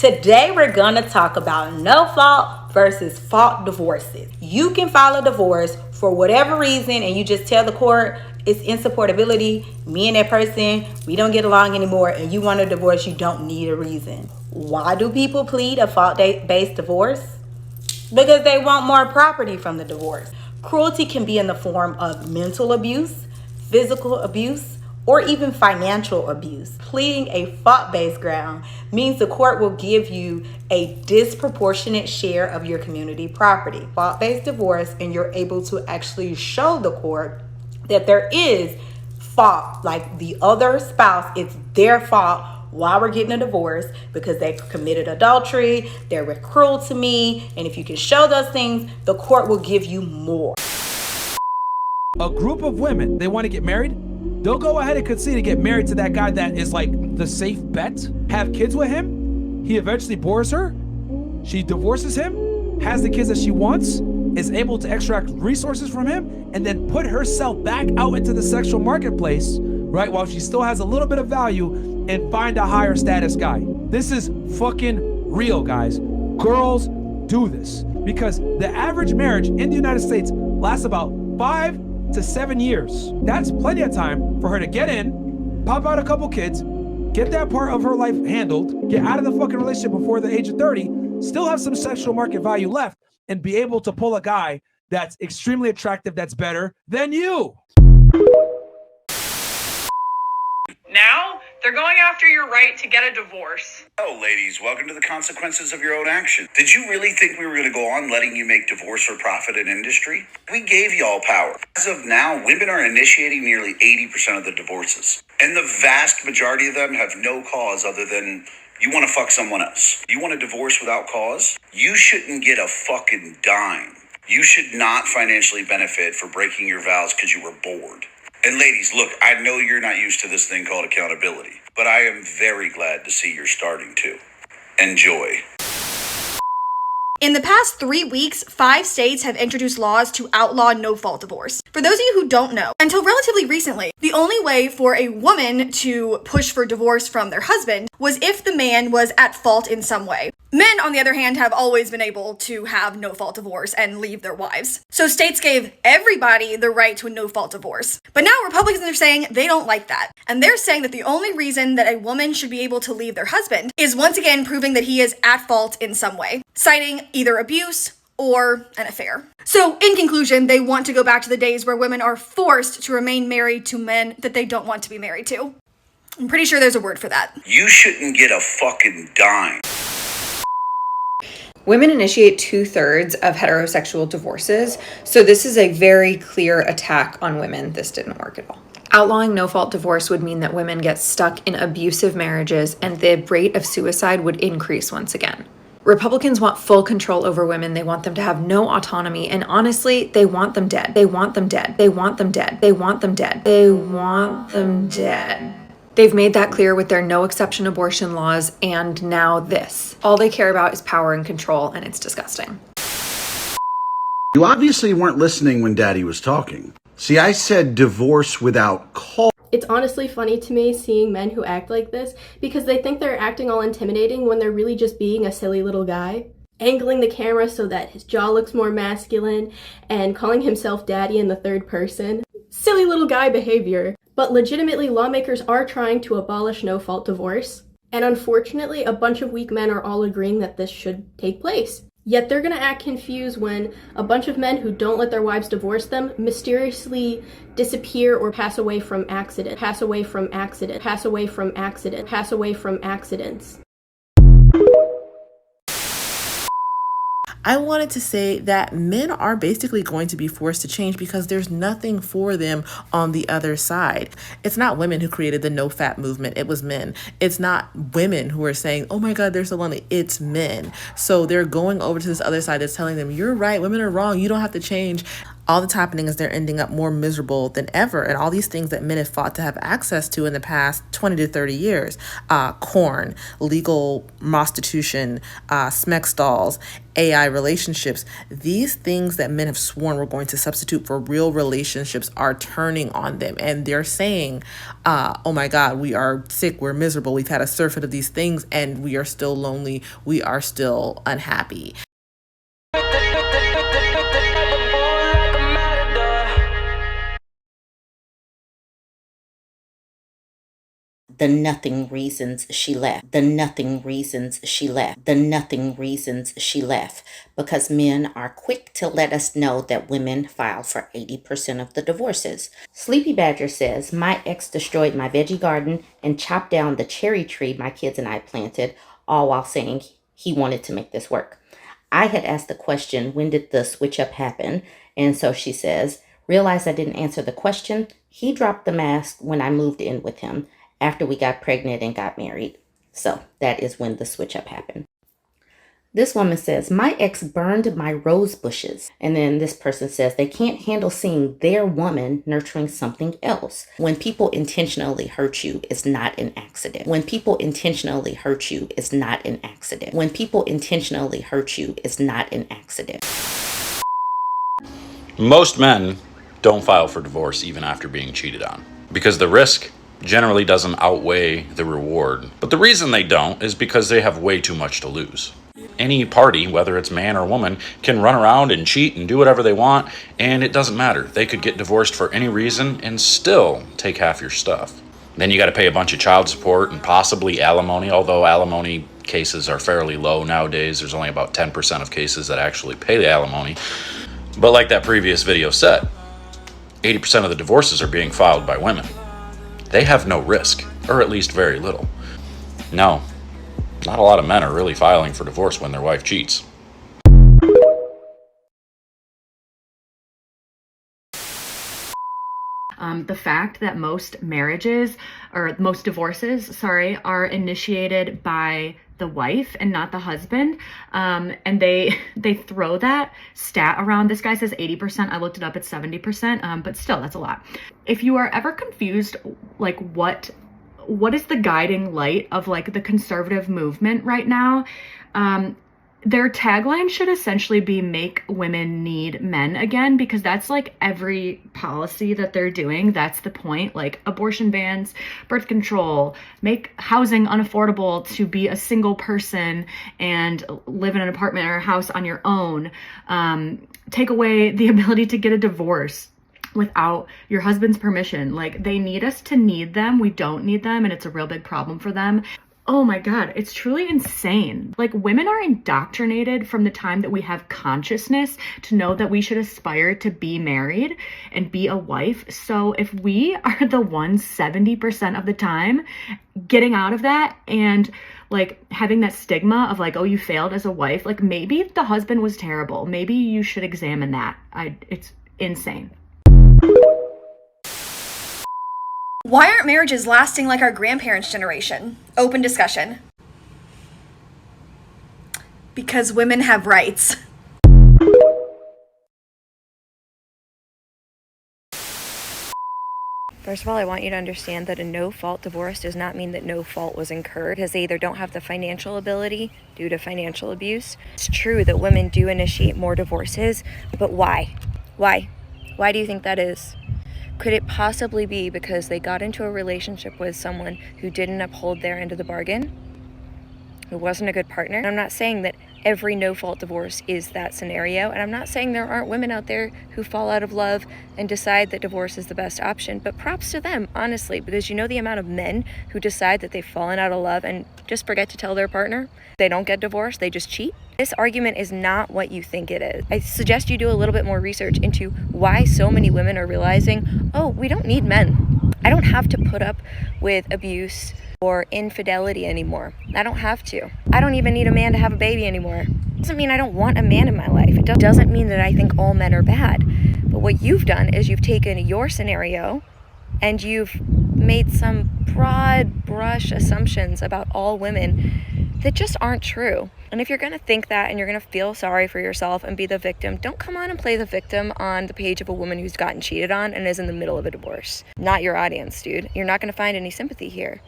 Today we're gonna talk about no fault versus fault divorces. You can file a divorce for whatever reason and you just tell the court it's insupportability, me and that person, we don't get along anymore, and you want a divorce, you don't need a reason. Why do people plead a fault-based divorce? Because they want more property from the divorce. Cruelty can be in the form of mental abuse, physical abuse, or even financial abuse. Pleading a fault-based ground means the court will give you a disproportionate share of your community property. Fault-based divorce, and you're able to actually show the court that there is fault, like the other spouse, it's their fault why we're getting a divorce, because they committed adultery, they were cruel to me, and if you can show those things, the court will give you more. A group of women, they want to get married, they'll go ahead and concede to get married to that guy that is like the safe bet, have kids with him, he eventually bores her, she divorces him, has the kids that she wants, is able to extract resources from him, and then put herself back out into the sexual marketplace, right, while she still has a little bit of value, and find a higher status guy. This is fucking real, guys. Girls do this because the average marriage in the United States lasts about 5 to 7 years. That's plenty of time for her to get in, pop out a couple kids, get that part of her life handled, get out of the fucking relationship before the age of 30, still have some sexual market value left, and be able to pull a guy that's extremely attractive, that's better than you. Now, they're going after your right to get a divorce. Oh, ladies, welcome to the consequences of your own action. Did you really think we were going to go on letting you make divorce for profit an industry? We gave y'all power. As of now, women are initiating nearly 80% of the divorces. And the vast majority of them have no cause other than you want to fuck someone else. You want a divorce without cause? You shouldn't get a fucking dime. You should not financially benefit for breaking your vows because you were bored. And ladies, look, I know you're not used to this thing called accountability, but I am very glad to see you're starting to. Enjoy. In the past 3 weeks, 5 states have introduced laws to outlaw no-fault divorce. For those of you who don't know, until relatively recently, the only way for a woman to push for divorce from their husband was if the man was at fault in some way. Men, on the other hand, have always been able to have no-fault divorce and leave their wives. So states gave everybody the right to a no-fault divorce. But now Republicans are saying they don't like that. And they're saying that the only reason that a woman should be able to leave their husband is once again proving that he is at fault in some way, citing either abuse or an affair. So in conclusion, they want to go back to the days where women are forced to remain married to men that they don't want to be married to. I'm pretty sure there's a word for that. You shouldn't get a fucking dime. Women initiate 2/3 of heterosexual divorces, so this is a very clear attack on women. This didn't work at all. Outlawing no-fault divorce would mean that women get stuck in abusive marriages and the rate of suicide would increase once again. Republicans want full control over women. They want them to have no autonomy, and honestly, they want them dead. They want them dead. They want them dead. They want them dead. They want them dead. They've made that clear with their no exception abortion laws, and now this. All they care about is power and control, and it's disgusting. You obviously weren't listening when Daddy was talking. See, I said divorce without cause. It's honestly funny to me seeing men who act like this because they think they're acting all intimidating when they're really just being a silly little guy. Angling the camera so that his jaw looks more masculine and calling himself daddy in the third person. Silly little guy behavior. But legitimately, lawmakers are trying to abolish no-fault divorce. And unfortunately, a bunch of weak men are all agreeing that this should take place. Yet they're gonna act confused when a bunch of men who don't let their wives divorce them mysteriously disappear or pass away from accident, pass away from accident, pass away from accident, pass away from accidents. I wanted to say that men are basically going to be forced to change because there's nothing for them on the other side. It's not women who created the no fap movement. It was men. It's not women who are saying, oh my God, they're so lonely. It's men. So they're going over to this other side that's telling them, you're right. Women are wrong. You don't have to change. all that's happening is they're ending up more miserable than ever. And all these things that men have fought to have access to in the past 20 to 30 years, corn, legal prostitution, smex dolls, AI relationships, these things that men have sworn were going to substitute for real relationships are turning on them. And they're saying, oh my God, we are sick, we're miserable, we've had a surfeit of these things, and we are still lonely, we are still unhappy. The nothing reasons she left. The nothing reasons she left. The nothing reasons she left. Because men are quick to let us know that women file for 80% of the divorces. Sleepy Badger says, my ex destroyed my veggie garden and chopped down the cherry tree my kids and I planted, all while saying he wanted to make this work. I had asked the question, when did the switch up happen? And so she says, realized I didn't answer the question. He dropped the mask when I moved in with him, after we got pregnant and got married. So that is when the switch up happened. This woman says, my ex burned my rose bushes. And then this person says they can't handle seeing their woman nurturing something else. When people intentionally hurt you, it's not an accident. When people intentionally hurt you, it's not an accident. When people intentionally hurt you, it's not an accident. Most men don't file for divorce even after being cheated on, because the risk generally doesn't outweigh the reward. But the reason they don't is because they have way too much to lose. Any party, whether it's man or woman, can run around and cheat and do whatever they want, and it doesn't matter. They could get divorced for any reason and still take half your stuff. Then you got to pay a bunch of child support and possibly alimony, although alimony cases are fairly low nowadays. There's only about 10% of cases that actually pay the alimony. But like that previous video said, 80% of the divorces are being filed by women. They have no risk, or at least very little. No, not a lot of men are really filing for divorce when their wife cheats. The fact that most marriages, or most divorces, are initiated by the wife and not the husband, and they throw that stat around. This guy says 80%. I looked it up, it's 70%, but still, that's a lot. If you are ever confused, like what is the guiding light of like the conservative movement right now, their tagline should essentially be make women need men again, because that's like every policy that they're doing. That's the point, like abortion bans, birth control, make housing unaffordable to be a single person and live in an apartment or a house on your own, take away the ability to get a divorce without your husband's permission. Like, they need us to need them. We don't need them, and it's a real big problem for them. Oh my God, it's truly insane. Like, women are indoctrinated from the time that we have consciousness to know that we should aspire to be married and be a wife. So if we are the ones 70% of the time getting out of that and like having that stigma of like, oh, you failed as a wife, like maybe the husband was terrible. Maybe you should examine that. It's insane. Why aren't marriages lasting like our grandparents' generation? Open discussion. Because women have rights. First of all, I want you to understand that a no-fault divorce does not mean that no fault was incurred, because they either don't have the financial ability due to financial abuse. It's true that women do initiate more divorces, but why? Why? Why do you think that is? Could it possibly be because they got into a relationship with someone who didn't uphold their end of the bargain, who wasn't a good partner? And I'm not saying that every no-fault divorce is that scenario, and I'm not saying there aren't women out there who fall out of love and decide that divorce is the best option, but props to them, honestly, because you know the amount of men who decide that they've fallen out of love and just forget to tell their partner they don't get divorced, they just cheat. This argument is not what you think it is. I suggest you do a little bit more research into why so many women are realizing, oh, we don't need men. I don't have to put up with abuse or infidelity anymore. I don't have to. I don't even need a man to have a baby anymore. It doesn't mean I don't want a man in my life. It doesn't mean that I think all men are bad. But what you've done is you've taken your scenario and you've made some broad brush assumptions about all women that just aren't true. And if you're gonna think that and you're gonna feel sorry for yourself and be the victim, don't come on and play the victim on the page of a woman who's gotten cheated on and is in the middle of a divorce. Not your audience, dude. You're not gonna find any sympathy here.